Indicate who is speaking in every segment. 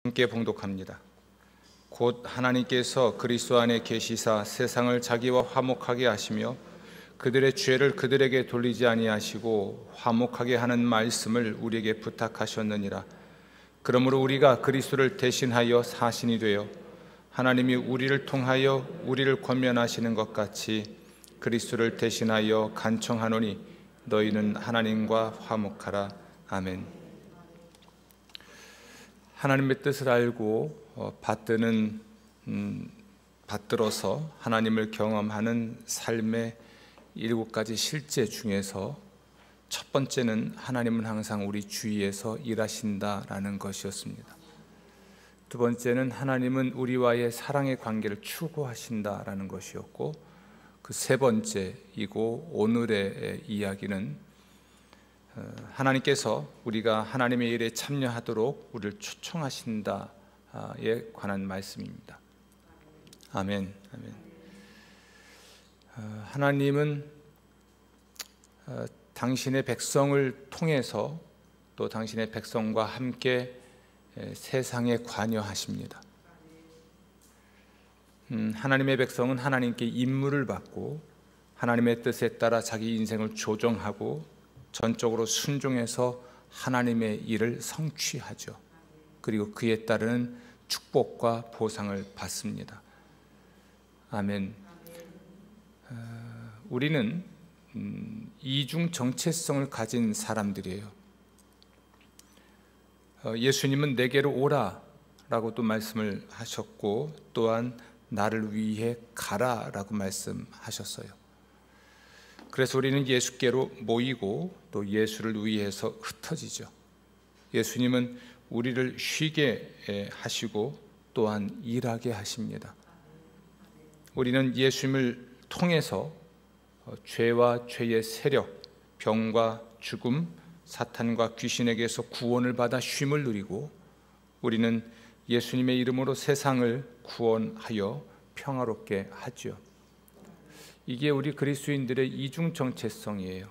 Speaker 1: 함께 봉독합니다. 곧 하나님께서 그리스도 안에 계시사 세상을 자기와 화목하게 하시며 그들의 죄를 그들에게 돌리지 아니하시고 화목하게 하는 말씀을 우리에게 부탁하셨느니라. 그러므로 우리가 그리스도를 대신하여 사신이 되어 하나님이 우리를 통하여 우리를 권면하시는 것 같이 그리스도를 대신하여 간청하노니 너희는 하나님과 화목하라. 아멘. 하나님의 뜻을 알고 받들어서 하나님을 경험하는 삶의 7가지 실제 중에서 첫 번째는 하나님은 항상 우리 주위에서 일하신다라는 것이었습니다. 두 번째는 하나님은 우리와의 사랑의 관계를 추구하신다라는 것이었고, 그 세 번째이고 오늘의 이야기는 하나님께서 우리가 하나님의 일에 참여하도록 우리를 초청하신다에 관한 말씀입니다. 아멘. 아멘. 하나님은 당신의 백성을 통해서 또 당신의 백성과 함께 세상에 관여하십니다. 하나님의 백성은 하나님께 임무를 받고 하나님의 뜻에 따라 자기 인생을 조정하고 전적으로 순종해서 하나님의 일을 성취하죠. 그리고 그에 따르는 축복과 보상을 받습니다. 아멘. 우리는 이중 정체성을 가진 사람들이에요. 예수님은 내게로 오라 라고 또 말씀을 하셨고, 또한 나를 위해 가라 라고 말씀하셨어요. 그래서 우리는 예수께로 모이고 또 예수를 위해서 흩어지죠. 예수님은 우리를 쉬게 하시고 또한 일하게 하십니다. 우리는 예수님을 통해서 죄와 죄의 세력, 병과 죽음, 사탄과 귀신에게서 구원을 받아 쉼을 누리고, 우리는 예수님의 이름으로 세상을 구원하여 평화롭게 하죠. 이게 우리 그리스도인들의 이중 정체성이에요.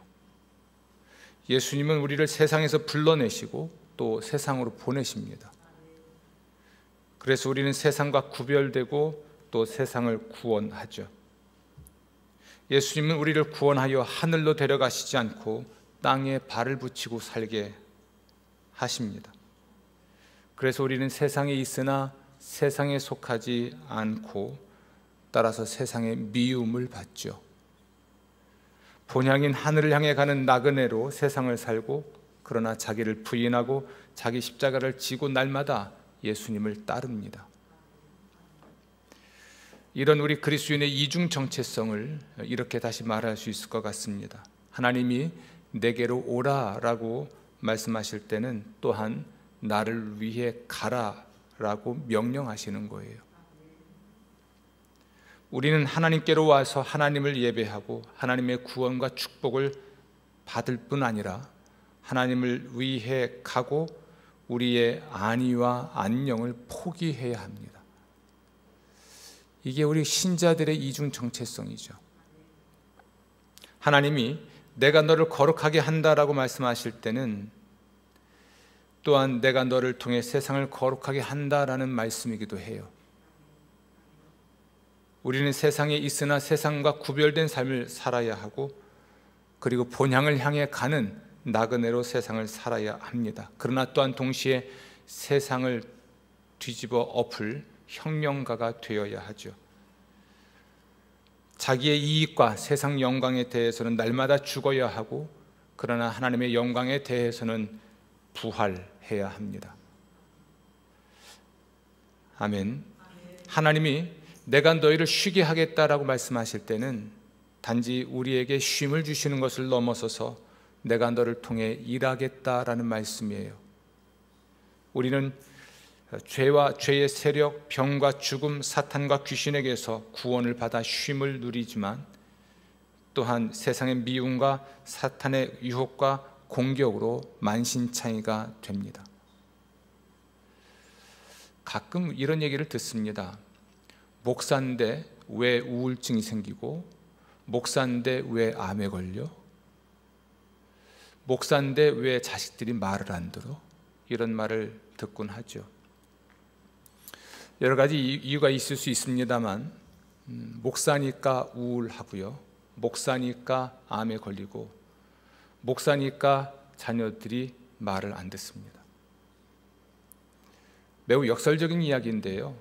Speaker 1: 예수님은 우리를 세상에서 불러내시고 또 세상으로 보내십니다. 그래서 우리는 세상과 구별되고 또 세상을 구원하죠. 예수님은 우리를 구원하여 하늘로 데려가시지 않고 땅에 발을 붙이고 살게 하십니다. 그래서 우리는 세상에 있으나 세상에 속하지 않고 따라서 세상의 미움을 받죠. 본향인 하늘을 향해 가는 나그네로 세상을 살고, 그러나 자기를 부인하고 자기 십자가를 지고 날마다 예수님을 따릅니다. 이런 우리 그리스도인의 이중 정체성을 이렇게 다시 말할 수 있을 것 같습니다. 하나님이 내게로 오라라고 말씀하실 때는 또한 나를 위해 가라라고 명령하시는 거예요. 우리는 하나님께로 와서 하나님을 예배하고 하나님의 구원과 축복을 받을 뿐 아니라 하나님을 위해 가고 우리의 안위와 안녕을 포기해야 합니다. 이게 우리 신자들의 이중 정체성이죠. 하나님이 내가 너를 거룩하게 한다라고 말씀하실 때는 또한 내가 너를 통해 세상을 거룩하게 한다라는 말씀이기도 해요. 우리는 세상에 있으나 세상과 구별된 삶을 살아야 하고, 그리고 본향을 향해 가는 나그네로 세상을 살아야 합니다. 그러나 또한 동시에 세상을 뒤집어 엎을 혁명가가 되어야 하죠. 자기의 이익과 세상 영광에 대해서는 날마다 죽어야 하고, 그러나 하나님의 영광에 대해서는 부활해야 합니다. 아멘. 하나님이 내가 너희를 쉬게 하겠다라고 말씀하실 때는 단지 우리에게 쉼을 주시는 것을 넘어서서 내가 너를 통해 일하겠다라는 말씀이에요. 우리는 죄와 죄의 세력, 병과 죽음, 사탄과 귀신에게서 구원을 받아 쉼을 누리지만 또한 세상의 미움과 사탄의 유혹과 공격으로 만신창이가 됩니다. 가끔 이런 얘기를 듣습니다. 목사인데 왜 우울증이 생기고, 목사인데 왜 암에 걸려, 목사인데 왜 자식들이 말을 안 들어, 이런 말을 듣곤 하죠. 여러 가지 이유가 있을 수 있습니다만 목사니까 우울하고요, 목사니까 암에 걸리고, 목사니까 자녀들이 말을 안 듣습니다. 매우 역설적인 이야기인데요,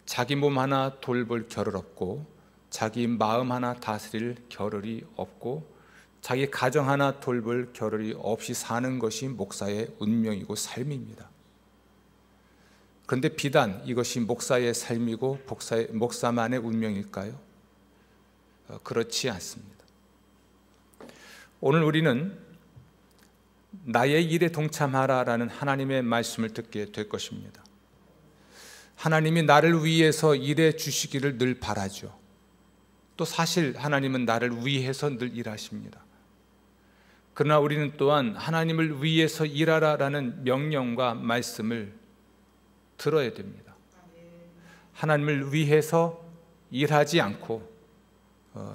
Speaker 1: 자기 몸 하나 돌볼 겨를 없고, 자기 마음 하나 다스릴 겨를이 없고, 자기 가정 하나 돌볼 겨를이 없이 사는 것이 목사의 운명이고 삶입니다. 그런데 비단 이것이 목사의 삶이고 목사만의 운명일까요? 그렇지 않습니다. 오늘 우리는 나의 일에 동참하라라는 하나님의 말씀을 듣게 될 것입니다. 하나님이 나를 위해서 일해 주시기를 늘 바라죠. 또 사실 하나님은 나를 위해서 늘 일하십니다. 그러나 우리는 또한 하나님을 위해서 일하라라는 명령과 말씀을 들어야 됩니다. 하나님을 위해서 일하지 않고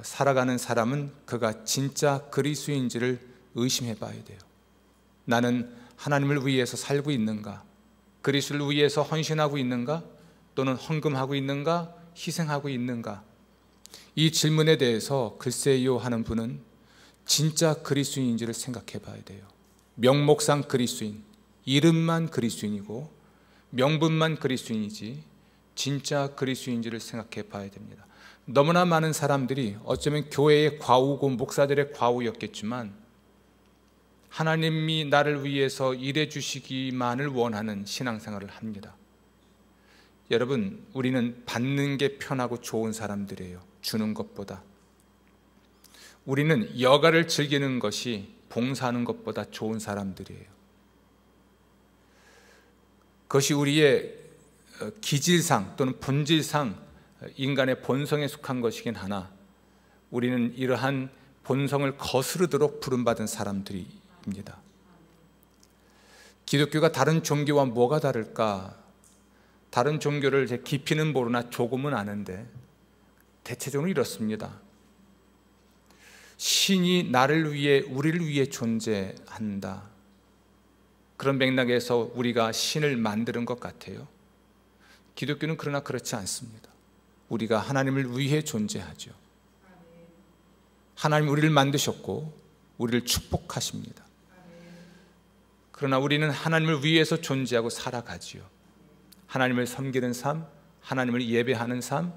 Speaker 1: 살아가는 사람은 그가 진짜 그리스도인지를 의심해 봐야 돼요. 나는 하나님을 위해서 살고 있는가? 그리스도를 위해서 헌신하고 있는가? 또는 헌금하고 있는가? 희생하고 있는가? 이 질문에 대해서 글쎄요 하는 분은 진짜 그리스도인지를 생각해 봐야 돼요. 명목상 그리스도인, 이름만 그리스도인이고 명분만 그리스도인이지 진짜 그리스도인지를 생각해 봐야 됩니다. 너무나 많은 사람들이 어쩌면 교회의 과우고 목사들의 과우였겠지만 하나님이 나를 위해서 일해 주시기만을 원하는 신앙생활을 합니다. 여러분, 우리는 받는 게 편하고 좋은 사람들이에요. 주는 것보다. 우리는 여가를 즐기는 것이 봉사하는 것보다 좋은 사람들이에요. 그것이 우리의 기질상 또는 본질상 인간의 본성에 속한 것이긴 하나 우리는 이러한 본성을 거스르도록 부름받은 사람들입니다. 기독교가 다른 종교와 뭐가 다를까? 다른 종교를 제 깊이는 모르나 조금은 아는데 대체적으로 이렇습니다. 신이 나를 위해, 우리를 위해 존재한다. 그런 맥락에서 우리가 신을 만드는 것 같아요. 기독교는 그러나 그렇지 않습니다. 우리가 하나님을 위해 존재하죠. 하나님 우리를 만드셨고 우리를 축복하십니다. 그러나 우리는 하나님을 위해서 존재하고 살아가지요. 하나님을 섬기는 삶, 하나님을 예배하는 삶,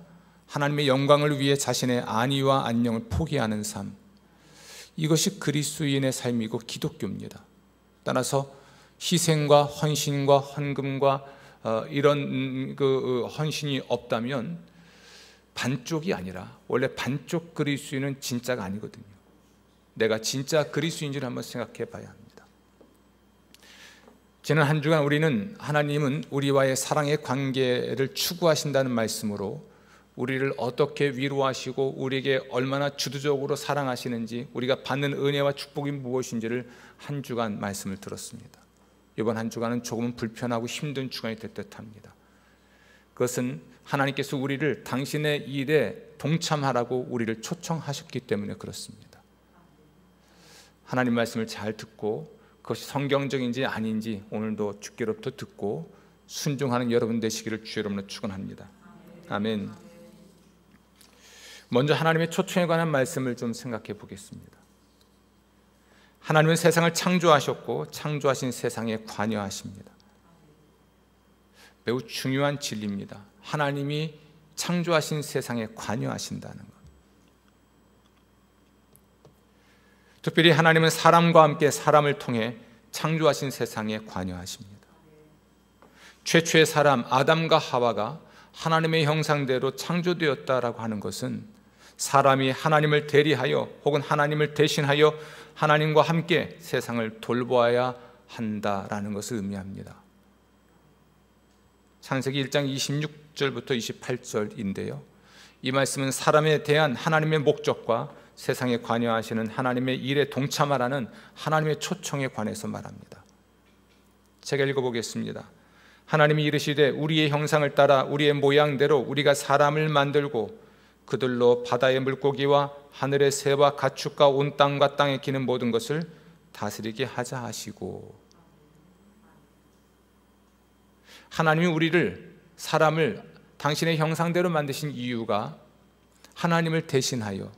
Speaker 1: 하나님의 영광을 위해 자신의 안위와 안녕을 포기하는 삶, 이것이 그리스도인의 삶이고 기독교입니다. 따라서 희생과 헌신과 헌금과 이런 헌신이 없다면 반쪽이 아니라 원래 반쪽 그리스도인은 진짜가 아니거든요. 내가 진짜 그리스도인지를 한번 생각해 봐야 합니다. 지난 한 주간 우리는 하나님은 우리와의 사랑의 관계를 추구하신다는 말씀으로 우리를 어떻게 위로하시고 우리에게 얼마나 주도적으로 사랑하시는지, 우리가 받는 은혜와 축복이 무엇인지를 한 주간 말씀을 들었습니다. 이번 한 주간은 조금은 불편하고 힘든 주간이 될 듯합니다. 그것은 하나님께서 우리를 당신의 일에 동참하라고 우리를 초청하셨기 때문에 그렇습니다. 하나님 말씀을 잘 듣고 그것이 성경적인지 아닌지 오늘도 주께로부터 듣고 순종하는 여러분 되시기를 주의 이름으로 축원합니다. 아멘. 먼저 하나님의 초청에 관한 말씀을 좀 생각해 보겠습니다. 하나님은 세상을 창조하셨고 창조하신 세상에 관여하십니다. 매우 중요한 진리입니다. 하나님이 창조하신 세상에 관여하신다는 것. 특별히 하나님은 사람과 함께 사람을 통해 창조하신 세상에 관여하십니다. 최초의 사람 아담과 하와가 하나님의 형상대로 창조되었다라고 하는 것은 사람이 하나님을 대리하여 혹은 하나님을 대신하여 하나님과 함께 세상을 돌보아야 한다라는 것을 의미합니다. 창세기 1장 26절부터 28절인데요. 이 말씀은 사람에 대한 하나님의 목적과 세상에 관여하시는 하나님의 일에 동참하라는 하나님의 초청에 관해서 말합니다. 제가 읽어보겠습니다. 하나님이 이르시되 우리의 형상을 따라 우리의 모양대로 우리가 사람을 만들고 그들로 바다의 물고기와 하늘의 새와 가축과 온 땅과 땅에 기는 모든 것을 다스리게 하자 하시고, 하나님이 우리를, 사람을 당신의 형상대로 만드신 이유가 하나님을 대신하여,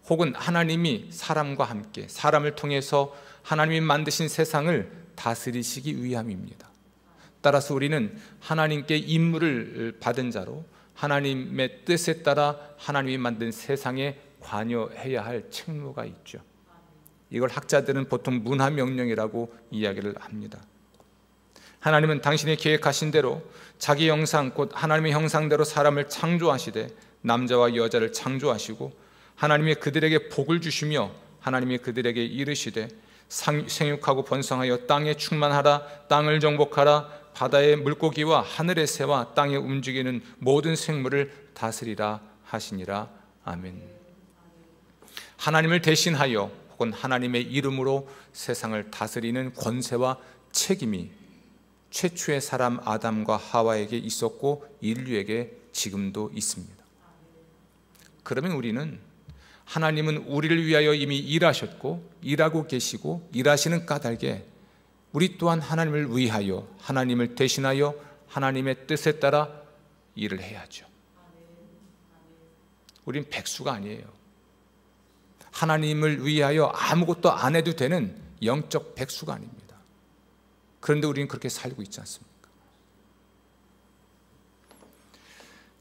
Speaker 1: 혹은 하나님이 사람과 함께, 사람을 통해서 하나님이 만드신 세상을 다스리시기 위함입니다. 따라서 우리는 하나님께 임무를 받은 자로 하나님의 뜻에 따라 하나님이 만든 세상에 관여해야 할 책무가 있죠. 이걸 학자들은 보통 문화명령이라고 이야기를 합니다. 하나님은 당신이 계획하신 대로 자기 형상, 곧 하나님의 형상대로 사람을 창조하시되 남자와 여자를 창조하시고 하나님이 그들에게 복을 주시며 하나님이 그들에게 이르시되 생육하고 번성하여 땅에 충만하라, 땅을 정복하라, 바다의 물고기와 하늘의 새와 땅에 움직이는 모든 생물을 다스리라 하시니라. 아멘. 하나님을 대신하여 혹은 하나님의 이름으로 세상을 다스리는 권세와 책임이 최초의 사람 아담과 하와에게 있었고 인류에게 지금도 있습니다. 그러면 우리는 하나님은 우리를 위하여 이미 일하셨고 일하고 계시고 일하시는 까닭에 우리 또한 하나님을 위하여, 하나님을 대신하여 하나님의 뜻에 따라 일을 해야죠. 우린 백수가 아니에요. 하나님을 위하여 아무것도 안 해도 되는 영적 백수가 아닙니다. 그런데 우리는 그렇게 살고 있지 않습니까?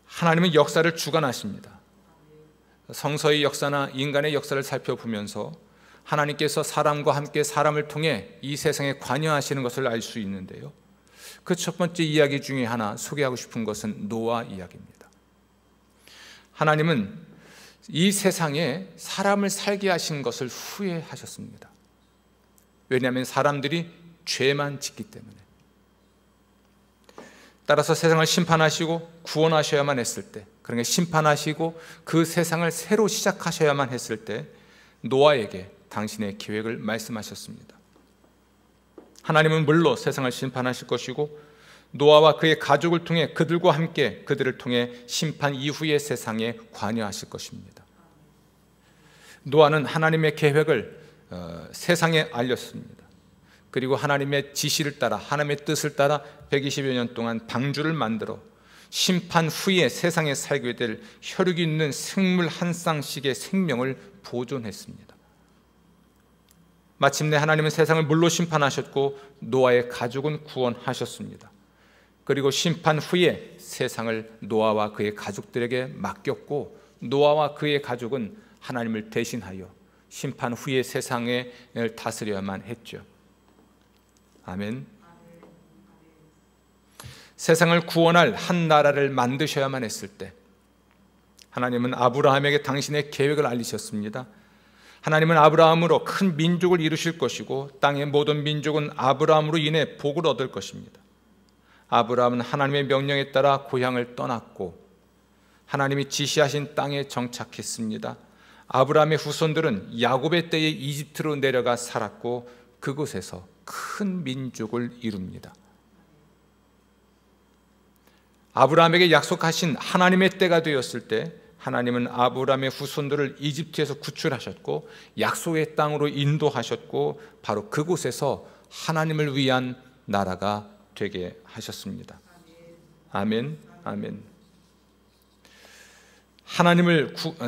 Speaker 1: 하나님은 역사를 주관하십니다. 성서의 역사나 인간의 역사를 살펴보면서 하나님께서 사람과 함께 사람을 통해 이 세상에 관여하시는 것을 알 수 있는데요, 그 첫 번째 이야기 중에 하나 소개하고 싶은 것은 노아 이야기입니다. 하나님은 이 세상에 사람을 살게 하신 것을 후회하셨습니다. 왜냐하면 사람들이 죄만 짓기 때문에. 따라서 세상을 심판하시고 구원하셔야만 했을 때, 그러니까 심판하시고 그 세상을 새로 시작하셔야만 했을 때 노아에게 당신의 계획을 말씀하셨습니다. 하나님은 물론 세상을 심판하실 것이고 노아와 그의 가족을 통해 그들과 함께 그들을 통해 심판 이후의 세상에 관여하실 것입니다. 노아는 하나님의 계획을 세상에 알렸습니다. 그리고 하나님의 지시를 따라, 하나님의 뜻을 따라 120여 년 동안 방주를 만들어 심판 후에 세상에 살게 될 혈육이 있는 생물 한 쌍씩의 생명을 보존했습니다. 마침내 하나님은 세상을 물로 심판하셨고 노아의 가족은 구원하셨습니다. 그리고 심판 후에 세상을 노아와 그의 가족들에게 맡겼고 노아와 그의 가족은 하나님을 대신하여 심판 후에 세상을 다스려야만 했죠. 아멘. 세상을 구원할 한 나라를 만드셔야만 했을 때 하나님은 아브라함에게 당신의 계획을 알리셨습니다. 하나님은 아브라함으로 큰 민족을 이루실 것이고 땅의 모든 민족은 아브라함으로 인해 복을 얻을 것입니다. 아브라함은 하나님의 명령에 따라 고향을 떠났고 하나님이 지시하신 땅에 정착했습니다. 아브라함의 후손들은 야곱의 때에 이집트로 내려가 살았고 그곳에서 큰 민족을 이룹니다. 아브라함에게 약속하신 하나님의 때가 되었을 때 하나님은 아브라함의 후손들을 이집트에서 구출하셨고 약속의 땅으로 인도하셨고 바로 그곳에서 하나님을 위한 나라가 되게 하셨습니다. 아멘, 아멘.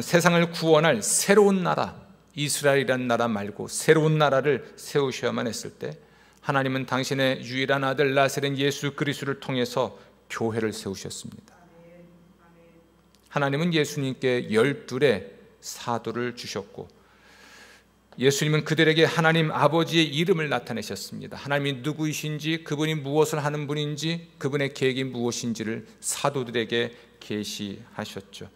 Speaker 1: 세상을 구원할 새로운 나라, 이스라엘이라는 나라 말고 새로운 나라를 세우셔야만 했을 때 하나님은 당신의 유일한 아들 나사렛 예수 그리스도를 통해서 교회를 세우셨습니다. 하나님은 예수님께 12의 사도를 주셨고 예수님은 그들에게 하나님 아버지의 이름을 나타내셨습니다. 하나님이 누구이신지, 그분이 무엇을 하는 분인지, 그분의 계획이 무엇인지를 사도들에게 계시하셨죠.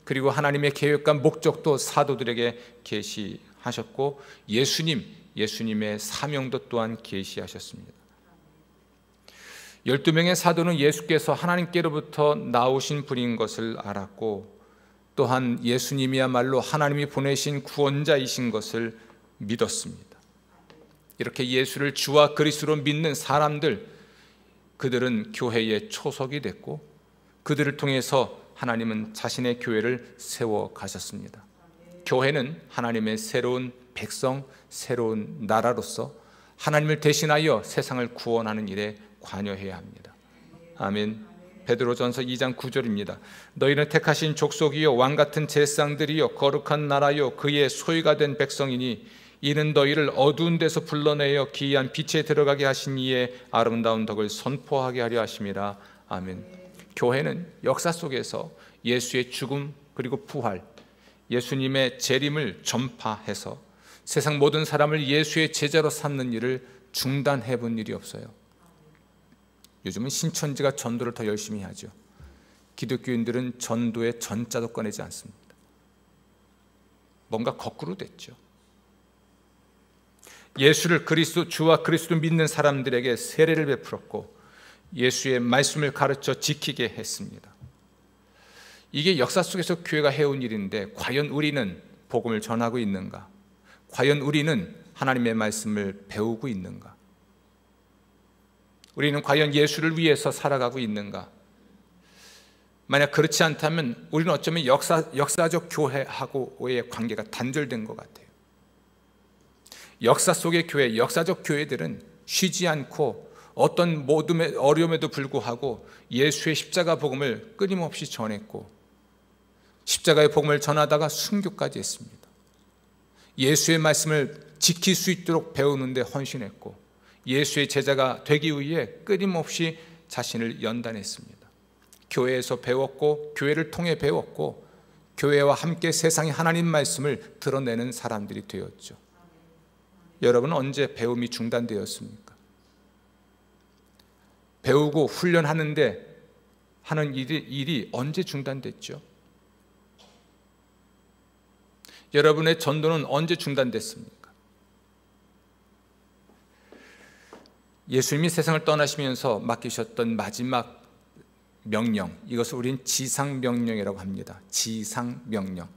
Speaker 1: 그리고 하나님의 계획과 목적도 사도들에게 계시하셨고 예수님의 사명도 또한 계시하셨습니다. 12명의 사도는 예수께서 하나님께로부터 나오신 분인 것을 알았고 또한 예수님이야말로 하나님이 보내신 구원자이신 것을 믿었습니다. 이렇게 예수를 주와 그리스도로 믿는 사람들, 그들은 교회의 초석이 됐고 그들을 통해서 하나님은 자신의 교회를 세워 가셨습니다. 교회는 하나님의 새로운 백성, 새로운 나라로서 하나님을 대신하여 세상을 구원하는 일에 관여해야 합니다. 아멘. 베드로전서 2장 9절입니다. 너희는 택하신 족속이요 왕같은 제사장들이요 거룩한 나라요 그의 소유가 된 백성이니 이는 너희를 어두운 데서 불러내어 기이한 빛에 들어가게 하신 이의 아름다운 덕을 선포하게 하려 하심이라. 아멘. 교회는 역사 속에서 예수의 죽음 그리고 부활, 예수님의 재림을 전파해서 세상 모든 사람을 예수의 제자로 삼는 일을 중단해 본 일이 없어요. 요즘은 신천지가 전도를 더 열심히 하죠. 기독교인들은 전도의 전자도 꺼내지 않습니다. 뭔가 거꾸로 됐죠. 예수를 주와 그리스도 믿는 사람들에게 세례를 베풀었고 예수의 말씀을 가르쳐 지키게 했습니다. 이게 역사 속에서 교회가 해온 일인데 과연 우리는 복음을 전하고 있는가? 과연 우리는 하나님의 말씀을 배우고 있는가? 우리는 과연 예수를 위해서 살아가고 있는가? 만약 그렇지 않다면 우리는 어쩌면 역사적 교회하고의 관계가 단절된 것 같아요. 역사 속의 교회, 역사적 교회들은 쉬지 않고 어떤 모든 어려움에도 불구하고 예수의 십자가 복음을 끊임없이 전했고 십자가의 복음을 전하다가 순교까지 했습니다. 예수의 말씀을 지킬 수 있도록 배우는데 헌신했고 예수의 제자가 되기 위해 끊임없이 자신을 연단했습니다. 교회에서 배웠고 교회를 통해 배웠고 교회와 함께 세상의 하나님 말씀을 드러내는 사람들이 되었죠. 여러분은 언제 배움이 중단되었습니까? 배우고 훈련하는데 하는 일이 언제 중단됐죠? 여러분의 전도는 언제 중단됐습니까? 예수님이 세상을 떠나시면서 맡기셨던 마지막 명령, 이것을 우린 지상명령이라고 합니다. 지상명령,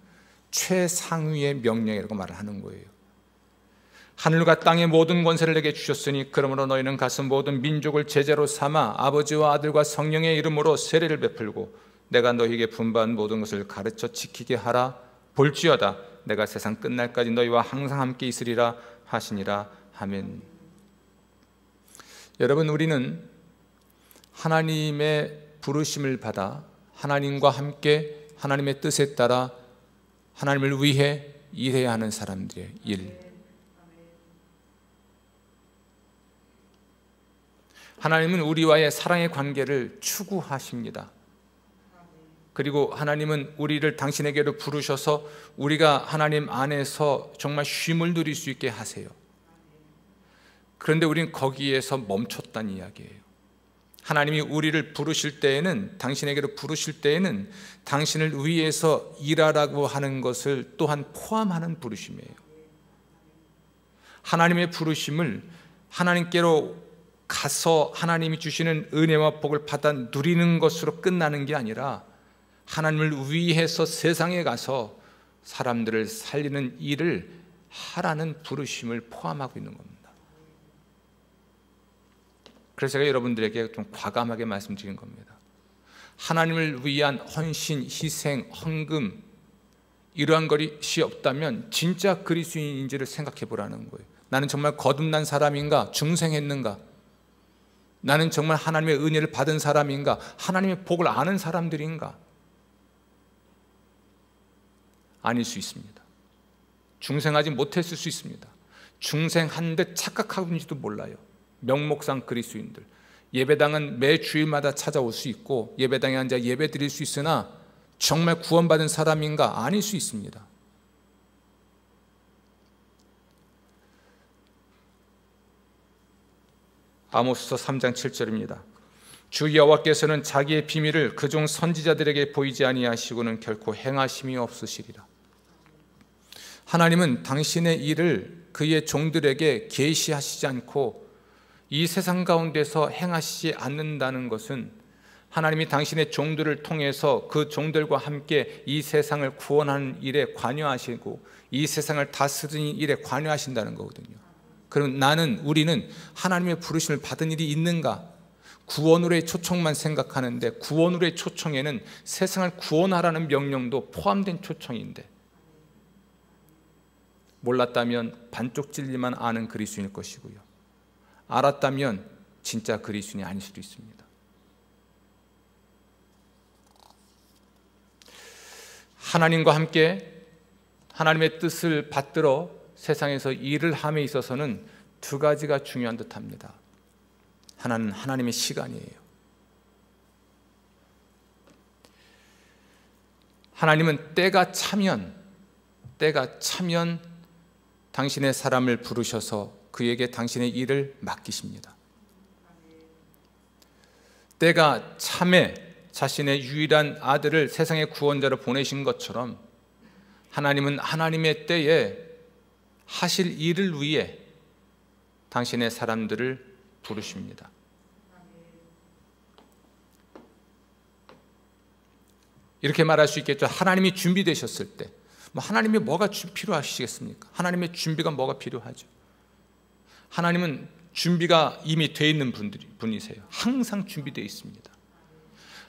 Speaker 1: 최상위의 명령이라고 말을 하는 거예요. 하늘과 땅의 모든 권세를 내게 주셨으니 그러므로 너희는 가서 모든 민족을 제자로 삼아 아버지와 아들과 성령의 이름으로 세례를 베풀고 내가 너희에게 분부한 모든 것을 가르쳐 지키게 하라. 볼지어다 내가 세상 끝날까지 너희와 항상 함께 있으리라 하시니라. 아멘. 여러분, 우리는 하나님의 부르심을 받아 하나님과 함께 하나님의 뜻에 따라 하나님을 위해 일해야 하는 사람들의 일. 하나님은 우리와의 사랑의 관계를 추구하십니다. 그리고 하나님은 우리를 당신에게로 부르셔서 우리가 하나님 안에서 정말 쉼을 누릴 수 있게 하세요. 그런데 우리는 거기에서 멈췄다는 이야기예요. 하나님이 우리를 부르실 때에는, 당신에게로 부르실 때에는 당신을 위해서 일하라고 하는 것을 또한 포함하는 부르심이에요. 하나님의 부르심을 하나님께로 가서 하나님이 주시는 은혜와 복을 받아 누리는 것으로 끝나는 게 아니라 하나님을 위해서 세상에 가서 사람들을 살리는 일을 하라는 부르심을 포함하고 있는 겁니다. 그래서 제가 여러분들에게 좀 과감하게 말씀드린 겁니다. 하나님을 위한 헌신, 희생, 헌금, 이러한 것이 없다면 진짜 그리스도인인지를 생각해 보라는 거예요. 나는 정말 거듭난 사람인가? 중생했는가? 나는 정말 하나님의 은혜를 받은 사람인가? 하나님의 복을 아는 사람들인가? 아닐 수 있습니다. 중생하지 못했을 수 있습니다. 중생한 듯 착각하고 있는지도 몰라요. 명목상 그리스도인들, 예배당은 매 주일마다 찾아올 수 있고 예배당에 앉아 예배 드릴 수 있으나 정말 구원받은 사람인가? 아닐 수 있습니다. 아모스서 3장 7절입니다. 주 여호와께서는 자기의 비밀을 그종 선지자들에게 보이지 아니하시고는 결코 행하심이 없으시리라. 하나님은 당신의 일을 그의 종들에게 계시하시지 않고 이 세상 가운데서 행하시지 않는다는 것은 하나님이 당신의 종들을 통해서 그 종들과 함께 이 세상을 구원하는 일에 관여하시고 이 세상을 다스리는 일에 관여하신다는 거거든요. 그럼 우리는 하나님의 부르심을 받은 일이 있는가? 구원으로의 초청만 생각하는데 구원으로의 초청에는 세상을 구원하라는 명령도 포함된 초청인데 몰랐다면 반쪽 진리만 아는 그리스도인일 것이고요. 알았다면 진짜 그리스도인이 아닐 수도 있습니다. 하나님과 함께 하나님의 뜻을 받들어 세상에서 일을 함에 있어서는 두 가지가 중요한 듯합니다. 하나는 하나님의 시간이에요. 하나님은 때가 차면 당신의 사람을 부르셔서 그에게 당신의 일을 맡기십니다. 때가 참에 자신의 유일한 아들을 세상의 구원자로 보내신 것처럼 하나님은 하나님의 때에 하실 일을 위해 당신의 사람들을 부르십니다. 이렇게 말할 수 있겠죠. 하나님이 준비되셨을 때, 하나님이 뭐가 필요하시겠습니까? 하나님의 준비가 뭐가 필요하죠? 하나님은 준비가 이미 되어 있는 분이세요. 항상 준비되어 있습니다.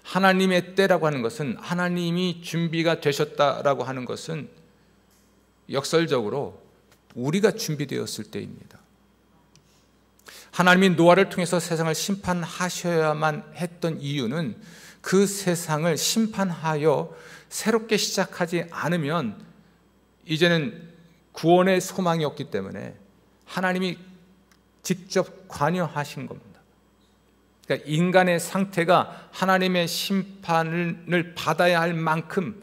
Speaker 1: 하나님의 때라고 하는 것은, 하나님이 준비가 되셨다라고 하는 것은 역설적으로 우리가 준비되었을 때입니다. 하나님이 노아를 통해서 세상을 심판하셔야만 했던 이유는 그 세상을 심판하여 새롭게 시작하지 않으면 이제는 구원의 소망이 없기 때문에 하나님이 직접 관여하신 겁니다. 그러니까 인간의 상태가 하나님의 심판을 받아야 할 만큼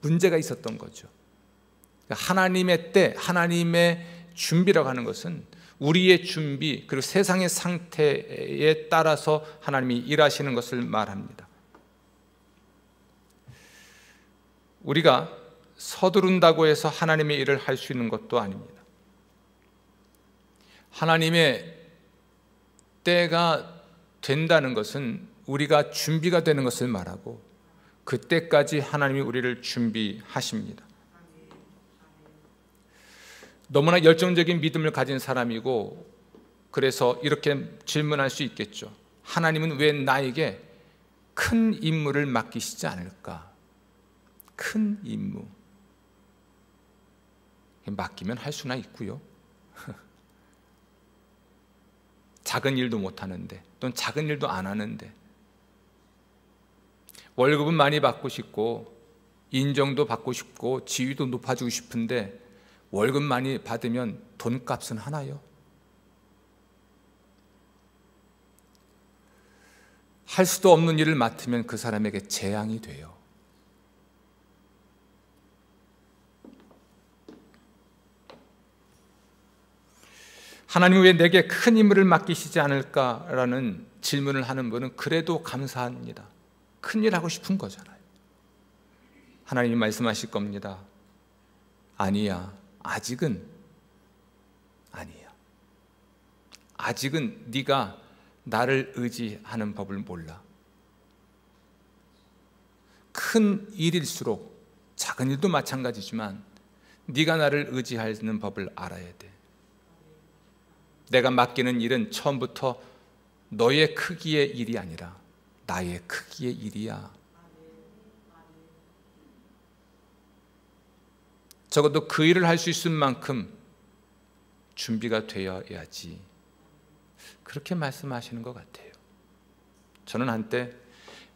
Speaker 1: 문제가 있었던 거죠. 그러니까 하나님의 때, 하나님의 준비라고 하는 것은 우리의 준비 그리고 세상의 상태에 따라서 하나님이 일하시는 것을 말합니다. 우리가 서두른다고 해서 하나님의 일을 할 수 있는 것도 아닙니다. 하나님의 때가 된다는 것은 우리가 준비가 되는 것을 말하고 그때까지 하나님이 우리를 준비하십니다. 너무나 열정적인 믿음을 가진 사람이고 그래서 이렇게 질문할 수 있겠죠. 하나님은 왜 나에게 큰 임무를 맡기시지 않을까? 큰 임무 맡기면 할 수나 있고요. 작은 일도 못하는데 또는 작은 일도 안 하는데 월급은 많이 받고 싶고 인정도 받고 싶고 지위도 높아지고 싶은데 월급 많이 받으면 돈값은 하나요? 할 수도 없는 일을 맡으면 그 사람에게 재앙이 돼요. 하나님은 왜 내게 큰 임무를 맡기시지 않을까라는 질문을 하는 분은 그래도 감사합니다. 큰일 하고 싶은 거잖아요. 하나님이 말씀하실 겁니다. 아니야. 아직은 아니야. 아직은 네가 나를 의지하는 법을 몰라. 큰 일일수록 작은 일도 마찬가지지만 네가 나를 의지하는 법을 알아야 돼. 내가 맡기는 일은 처음부터 너의 크기의 일이 아니라 나의 크기의 일이야. 적어도 그 일을 할 수 있을 만큼 준비가 되어야지. 그렇게 말씀하시는 것 같아요. 저는 한때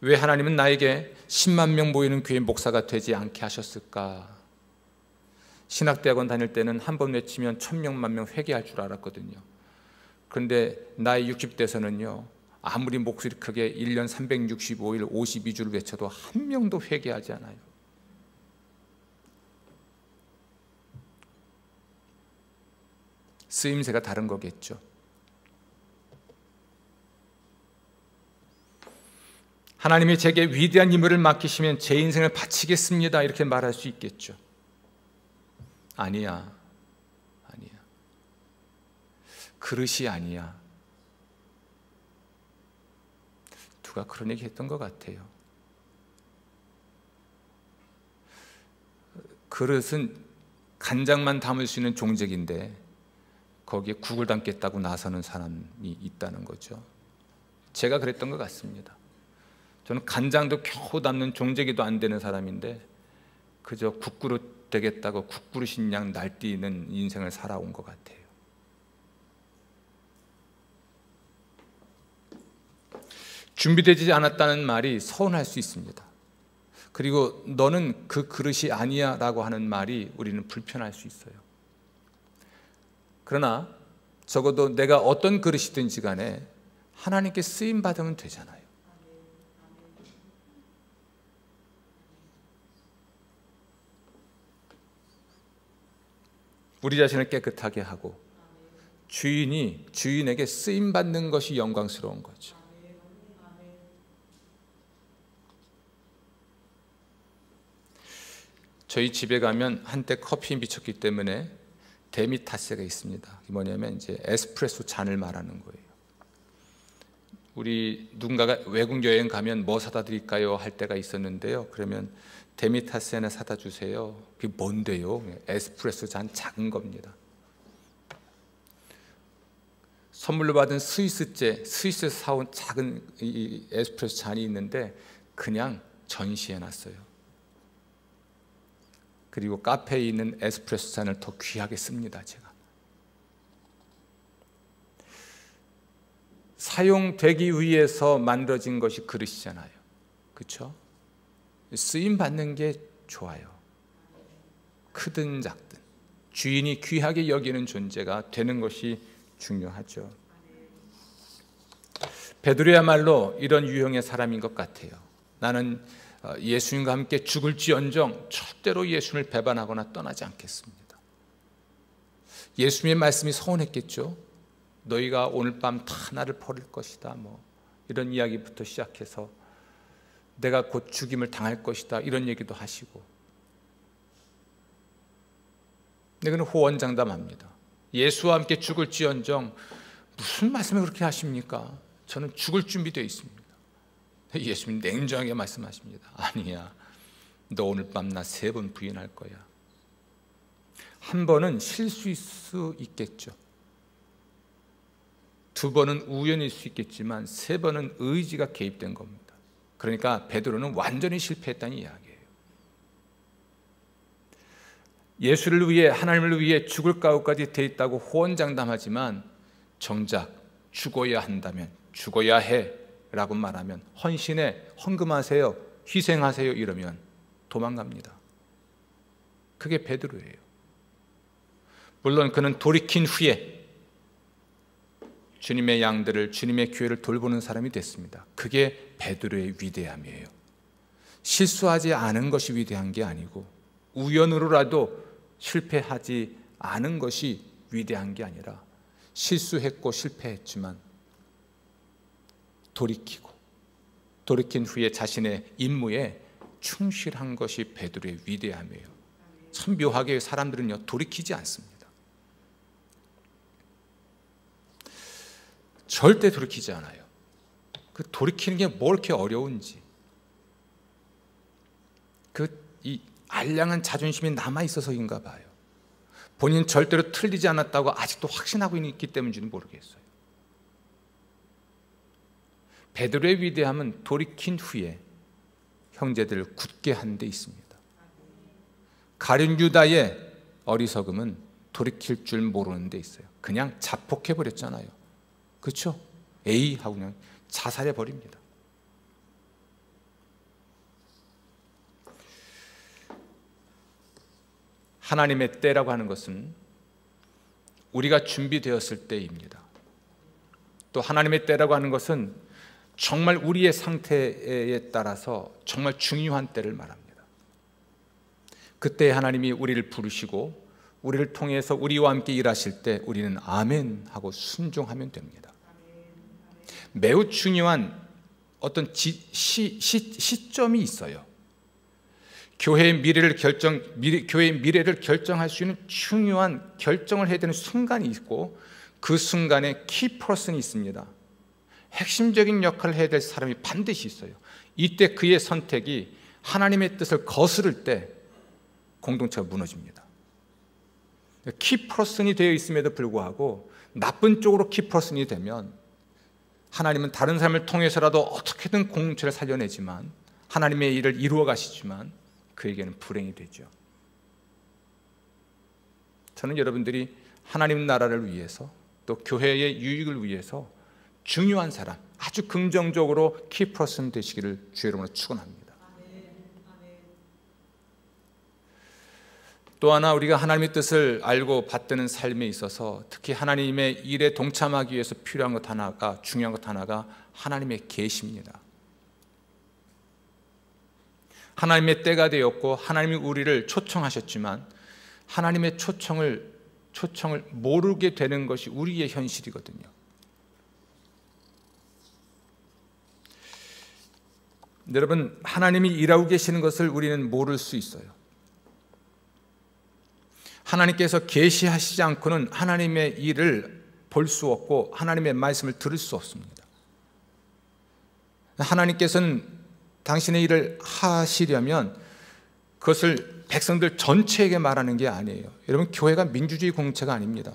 Speaker 1: 왜 하나님은 나에게 10만 명 모이는 교회 목사가 되지 않게 하셨을까? 신학대학원 다닐 때는 한 번 외치면 1000명만 명 회개할 줄 알았거든요. 그런데 나이 60대에서는요, 아무리 목소리 크게 1년 365일 52주를 외쳐도 한 명도 회개하지 않아요. 쓰임새가 다른 거겠죠. 하나님이 제게 위대한 임무를 맡기시면 제 인생을 바치겠습니다 이렇게 말할 수 있겠죠. 아니야. 그릇이 아니야. 누가 그런 얘기 했던 것 같아요. 그릇은 간장만 담을 수 있는 종적인데 거기에 국을 담겠다고 나서는 사람이 있다는 거죠. 제가 그랬던 것 같습니다. 저는 간장도 겨우 담는 종제기도 안 되는 사람인데 그저 국그릇 되겠다고 국그릇인 양 날뛰는 인생을 살아온 것 같아요. 준비되지 않았다는 말이 서운할 수 있습니다. 그리고 너는 그 그릇이 아니야 라고 하는 말이 우리는 불편할 수 있어요. 그러나 적어도 내가 어떤 그릇이든지 간에 하나님께 쓰임 받으면 되잖아요. 우리 자신을 깨끗하게 하고 주인에게 쓰임 받는 것이 영광스러운 거죠. 저희 집에 가면 한때 커피에 미쳤기 때문에 데미타세가 있습니다. 이게 뭐냐면 이제 에스프레소 잔을 말하는 거예요. 우리 누군가가 외국 여행 가면 뭐 사다 드릴까요? 할 때가 있었는데요. 그러면 데미타세나 사다 주세요. 그게 뭔데요? 에스프레소 잔 작은 겁니다. 선물로 받은 스위스에서 사온 작은 이 에스프레소 잔이 있는데 그냥 전시해 놨어요. 그리고 카페에 있는 에스프레소 잔을 더 귀하게 씁니다. 제가 사용되기 위해서 만들어진 것이 그릇이잖아요. 그렇죠? 쓰임 받는 게 좋아요. 크든 작든 주인이 귀하게 여기는 존재가 되는 것이 중요하죠. 베드로야말로 이런 유형의 사람인 것 같아요. 나는 예수님과 함께 죽을지언정 절대로 예수님을 배반하거나 떠나지 않겠습니다. 예수님의 말씀이 서운했겠죠. 너희가 오늘 밤 다 나를 버릴 것이다, 뭐 이런 이야기부터 시작해서 내가 곧 죽임을 당할 것이다, 이런 얘기도 하시고. 그는 호언장담합니다. 예수와 함께 죽을지언정. 무슨 말씀을 그렇게 하십니까? 저는 죽을 준비되어 있습니다. 예수님 냉정하게 말씀하십니다. 아니야, 너 오늘 밤 나 3번 부인할 거야. 한 번은 실수일 수 있겠죠. 2번은 우연일 수 있겠지만 3번은 의지가 개입된 겁니다. 그러니까 베드로는 완전히 실패했다는 이야기예요. 예수를 위해, 하나님을 위해 죽을 각오까지 돼 있다고 호언장담하지만 정작 죽어야 한다면 죽어야 해 라고 말하면 헌신해, 헌금하세요, 희생하세요 이러면 도망갑니다. 그게 베드로예요. 물론 그는 돌이킨 후에 주님의 양들을, 주님의 교회를 돌보는 사람이 됐습니다. 그게 베드로의 위대함이에요. 실수하지 않은 것이 위대한 게 아니고 우연으로라도 실패하지 않은 것이 위대한 게 아니라 실수했고 실패했지만 돌이킨 후에 자신의 임무에 충실한 것이 베드로의 위대함이에요. 참 묘하게 사람들은요 돌이키지 않습니다. 절대 돌이키지 않아요. 그 돌이키는 게 뭘 이렇게 어려운지, 이 알량한 자존심이 남아있어서인가 봐요. 본인 절대로 틀리지 않았다고 아직도 확신하고 있기 때문인지는 모르겠어요. 베드로의 위대함은 돌이킨 후에 형제들을 굳게 한 데 있습니다. 가룟 유다의 어리석음은 돌이킬 줄 모르는 데 있어요. 그냥 자폭해버렸잖아요. 그렇죠? 에이 하고 그냥 자살해버립니다. 하나님의 때라고 하는 것은 우리가 준비되었을 때입니다. 또 하나님의 때라고 하는 것은 정말 우리의 상태에 따라서 정말 중요한 때를 말합니다. 그때 하나님이 우리를 부르시고 우리를 통해서 우리와 함께 일하실 때 우리는 아멘 하고 순종하면 됩니다. 매우 중요한 어떤 시점이 있어요. 교회의 미래를 결정할 수 있는 중요한 결정을 해야 되는 순간이 있고 그 순간에 키퍼슨이 있습니다. 핵심적인 역할을 해야 될 사람이 반드시 있어요. 이때 그의 선택이 하나님의 뜻을 거스를 때 공동체가 무너집니다. 키퍼슨이 되어 있음에도 불구하고 나쁜 쪽으로 키퍼슨이 되면 하나님은 다른 사람을 통해서라도 어떻게든 공동체를 살려내지만 하나님의 일을 이루어 가시지만 그에게는 불행이 되죠. 저는 여러분들이 하나님 나라를 위해서 또 교회의 유익을 위해서 중요한 사람, 아주 긍정적으로 키퍼슨 되시기를 주의 이름으로 축원합니다. 또 하나 우리가 하나님의 뜻을 알고 받드는 삶에 있어서 특히 하나님의 일에 동참하기 위해서 필요한 것 하나가, 중요한 것 하나가 하나님의 계시입니다. 하나님의 때가 되었고 하나님이 우리를 초청하셨지만 하나님의 초청을 모르게 되는 것이 우리의 현실이거든요. 여러분, 하나님이 일하고 계시는 것을 우리는 모를 수 있어요. 하나님께서 계시하시지 않고는 하나님의 일을 볼 수 없고 하나님의 말씀을 들을 수 없습니다. 하나님께서는 당신의 일을 하시려면 그것을 백성들 전체에게 말하는 게 아니에요. 여러분, 교회가 민주주의 공동체가 아닙니다.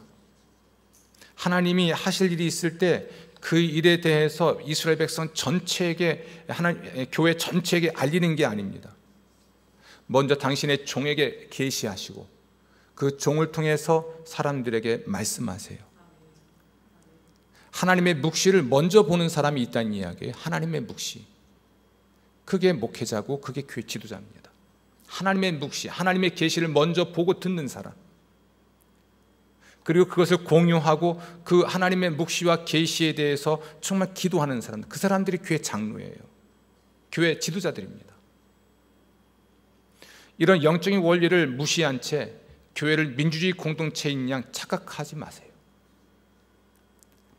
Speaker 1: 하나님이 하실 일이 있을 때 그 일에 대해서 이스라엘 백성 전체에게, 교회 전체에게 알리는 게 아닙니다. 먼저 당신의 종에게 계시하시고 그 종을 통해서 사람들에게 말씀하세요. 하나님의 묵시를 먼저 보는 사람이 있다는 이야기예요. 하나님의 묵시. 그게 목회자고 그게 교회 지도자입니다. 하나님의 묵시, 하나님의 계시를 먼저 보고 듣는 사람, 그리고 그것을 공유하고 그 하나님의 묵시와 계시에 대해서 정말 기도하는 사람, 그 사람들이 교회 장로예요. 교회 지도자들입니다. 이런 영적인 원리를 무시한 채 교회를 민주주의 공동체인 양 착각하지 마세요.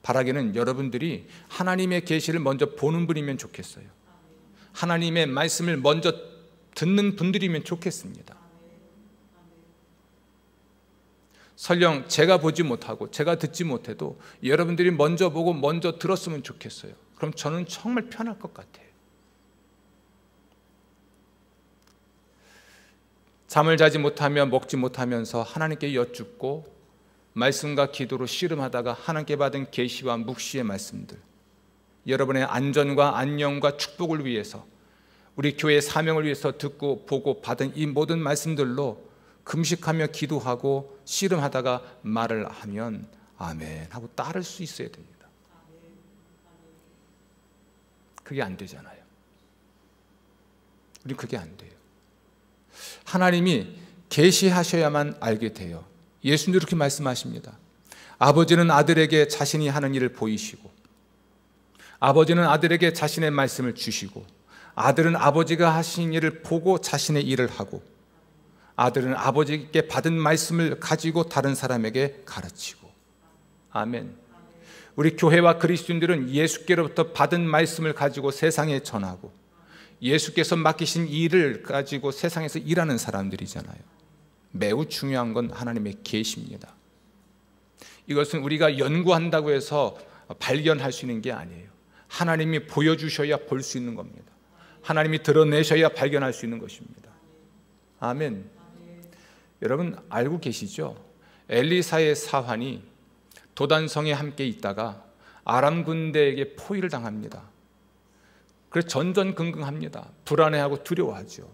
Speaker 1: 바라기는 여러분들이 하나님의 계시를 먼저 보는 분이면 좋겠어요. 하나님의 말씀을 먼저 듣는 분들이면 좋겠습니다. 설령 제가 보지 못하고 제가 듣지 못해도 여러분들이 먼저 보고 먼저 들었으면 좋겠어요. 그럼 저는 정말 편할 것 같아요. 잠을 자지 못하며 먹지 못하면서 하나님께 여쭙고 말씀과 기도로 씨름하다가 하나님께 받은 계시와 묵시의 말씀들, 여러분의 안전과 안녕과 축복을 위해서, 우리 교회의 사명을 위해서 듣고 보고 받은 이 모든 말씀들로 금식하며 기도하고 씨름하다가 말을 하면 아멘 하고 따를 수 있어야 됩니다. 그게 안 되잖아요. 우리 그게 안 돼요. 하나님이 계시하셔야만 알게 돼요. 예수님도 이렇게 말씀하십니다. 아버지는 아들에게 자신이 하는 일을 보이시고, 아버지는 아들에게 자신의 말씀을 주시고, 아들은 아버지가 하신 일을 보고 자신의 일을 하고, 아들은 아버지께 받은 말씀을 가지고 다른 사람에게 가르치고. 아멘. 우리 교회와 그리스도인들은 예수께로부터 받은 말씀을 가지고 세상에 전하고 예수께서 맡기신 일을 가지고 세상에서 일하는 사람들이잖아요. 매우 중요한 건 하나님의 계시입니다. 이것은 우리가 연구한다고 해서 발견할 수 있는 게 아니에요. 하나님이 보여주셔야 볼 수 있는 겁니다. 하나님이 드러내셔야 발견할 수 있는 것입니다. 아멘. 여러분 알고 계시죠? 엘리사의 사환이 도단성에 함께 있다가 아람 군대에게 포위를 당합니다. 그래서 전전긍긍합니다. 불안해하고 두려워하죠.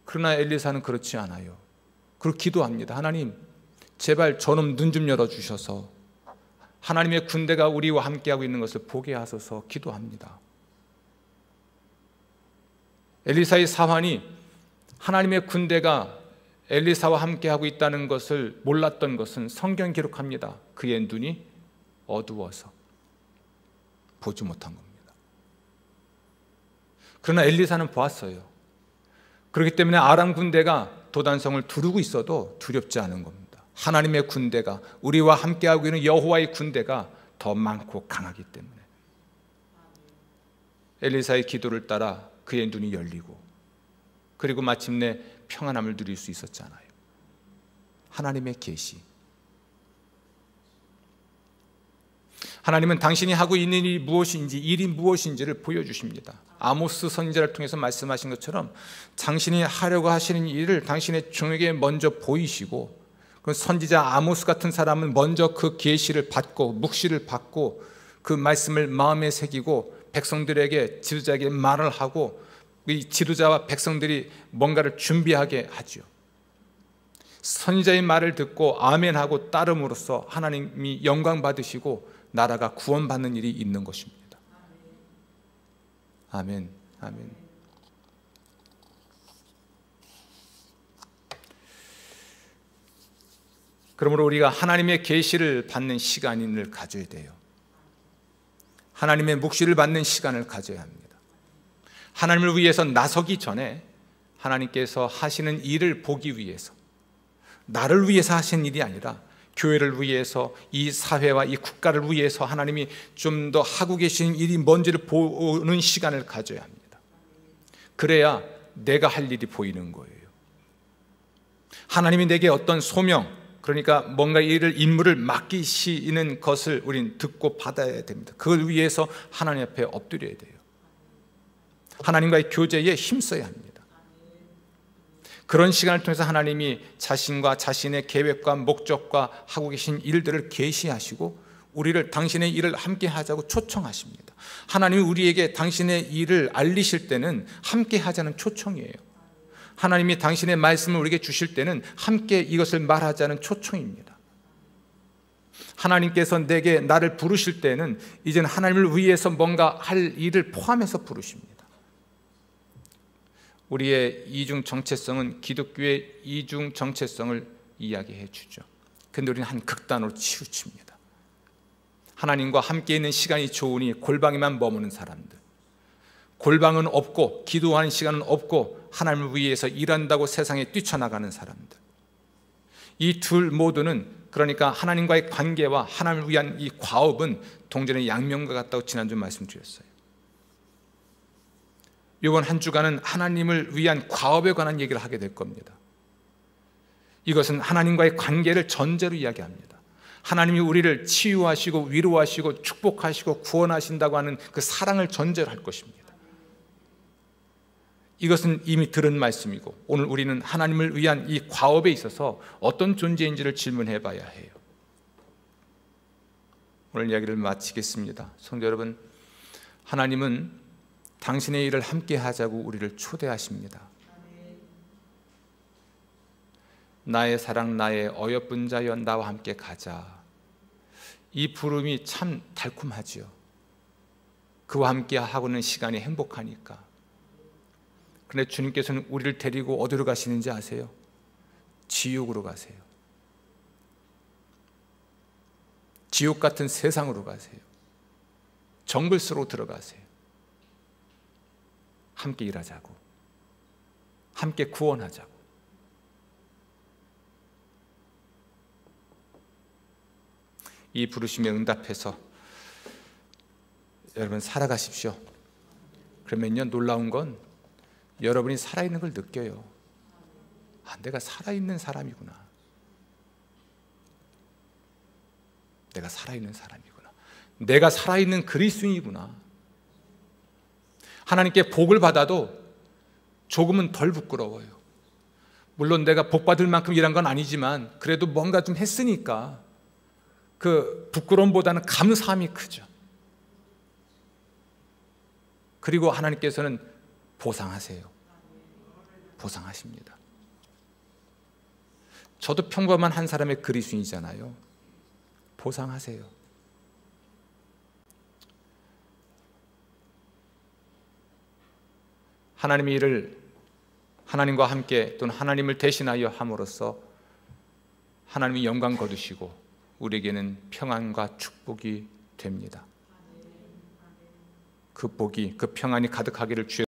Speaker 1: 그러나 엘리사는 그렇지 않아요. 그리고 기도합니다. 하나님, 제발 저놈 눈 좀 열어주셔서 하나님의 군대가 우리와 함께하고 있는 것을 보게 하소서 기도합니다. 엘리사의 사환이 하나님의 군대가 엘리사와 함께하고 있다는 것을 몰랐던 것은 성경 기록합니다. 그의 눈이 어두워서 보지 못한 겁니다. 그러나 엘리사는 보았어요. 그렇기 때문에 아람 군대가 도단성을 두르고 있어도 두렵지 않은 겁니다. 하나님의 군대가, 우리와 함께하고 있는 여호와의 군대가 더 많고 강하기 때문에. 엘리사의 기도를 따라 그의 눈이 열리고, 그리고 마침내 평안함을 누릴 수 있었잖아요. 하나님의 계시. 하나님은 당신이 하고 있는 일이 무엇인지, 일이 무엇인지를 보여주십니다. 아모스 선지자를 통해서 말씀하신 것처럼 당신이 하려고 하시는 일을 당신의 종에게 먼저 보이시고, 그 선지자 아모스 같은 사람은 먼저 그 계시를 받고 묵시를 받고 그 말씀을 마음에 새기고 백성들에게, 지도자에게 말을 하고 이 지도자와 백성들이 뭔가를 준비하게 하죠. 선지자의 말을 듣고 아멘하고 따름으로써 하나님이 영광 받으시고 나라가 구원받는 일이 있는 것입니다. 아멘. 아멘. 그러므로 우리가 하나님의 계시를 받는 시간을 가져야 돼요. 하나님의 묵시를 받는 시간을 가져야 합니다. 하나님을 위해서 나서기 전에 하나님께서 하시는 일을 보기 위해서, 나를 위해서 하신 일이 아니라 교회를 위해서, 이 사회와 이 국가를 위해서 하나님이 좀 더 하고 계신 일이 뭔지를 보는 시간을 가져야 합니다. 그래야 내가 할 일이 보이는 거예요. 하나님이 내게 어떤 소명, 그러니까 뭔가 임무를 맡기시는 것을 우린 듣고 받아야 됩니다. 그걸 위해서 하나님 앞에 엎드려야 돼요. 하나님과의 교제에 힘써야 합니다. 그런 시간을 통해서 하나님이 자신과 자신의 계획과 목적과 하고 계신 일들을 계시하시고 우리를 당신의 일을 함께 하자고 초청하십니다. 하나님이 우리에게 당신의 일을 알리실 때는 함께 하자는 초청이에요. 하나님이 당신의 말씀을 우리에게 주실 때는 함께 이것을 말하자는 초청입니다. 하나님께서 나를 부르실 때는 이제는 하나님을 위해서 뭔가 할 일을 포함해서 부르십니다. 우리의 이중 정체성은 기독교의 이중 정체성을 이야기해 주죠. 그런데 우리는 한 극단으로 치우칩니다. 하나님과 함께 있는 시간이 좋으니 골방에만 머무는 사람들, 골방은 없고 기도하는 시간은 없고 하나님을 위해서 일한다고 세상에 뛰쳐나가는 사람들, 이 둘 모두는 그러니까 하나님과의 관계와 하나님을 위한 이 과업은 동전의 양면과 같다고 지난주 말씀드렸어요. 이번 한 주간은 하나님을 위한 과업에 관한 얘기를 하게 될 겁니다. 이것은 하나님과의 관계를 전제로 이야기합니다. 하나님이 우리를 치유하시고 위로하시고 축복하시고 구원하신다고 하는 그 사랑을 전제로 할 것입니다. 이것은 이미 들은 말씀이고 오늘 우리는 하나님을 위한 이 과업에 있어서 어떤 존재인지를 질문해 봐야 해요. 오늘 이야기를 마치겠습니다. 성도 여러분, 하나님은 당신의 일을 함께 하자고 우리를 초대하십니다. 나의 사랑, 나의 어여쁜 자여 나와 함께 가자. 이 부름이 참 달콤하지요. 그와 함께 하고는 시간이 행복하니까. 그런데 주님께서는 우리를 데리고 어디로 가시는지 아세요? 지옥으로 가세요. 지옥 같은 세상으로 가세요. 정글 속으로 들어가세요. 함께 일하자고, 함께 구원하자고. 이 부르심에 응답해서 여러분 살아가십시오. 그러면요, 놀라운 건 여러분이 살아있는 걸 느껴요. 아, 내가 살아있는 사람이구나. 내가 살아있는 사람이구나. 내가 살아있는 그리스도인이구나. 하나님께 복을 받아도 조금은 덜 부끄러워요. 물론 내가 복 받을 만큼 일한 건 아니지만 그래도 뭔가 좀 했으니까 그 부끄러움보다는 감사함이 크죠. 그리고 하나님께서는 보상하세요. 보상하십니다. 저도 평범한 한 사람의 그리스도인이잖아요. 보상하세요. 하나님의 일을 하나님과 함께 또는 하나님을 대신하여 함으로써 하나님이 영광 거두시고 우리에게는 평안과 축복이 됩니다. 그 복이, 그 평안이 가득하기를 주의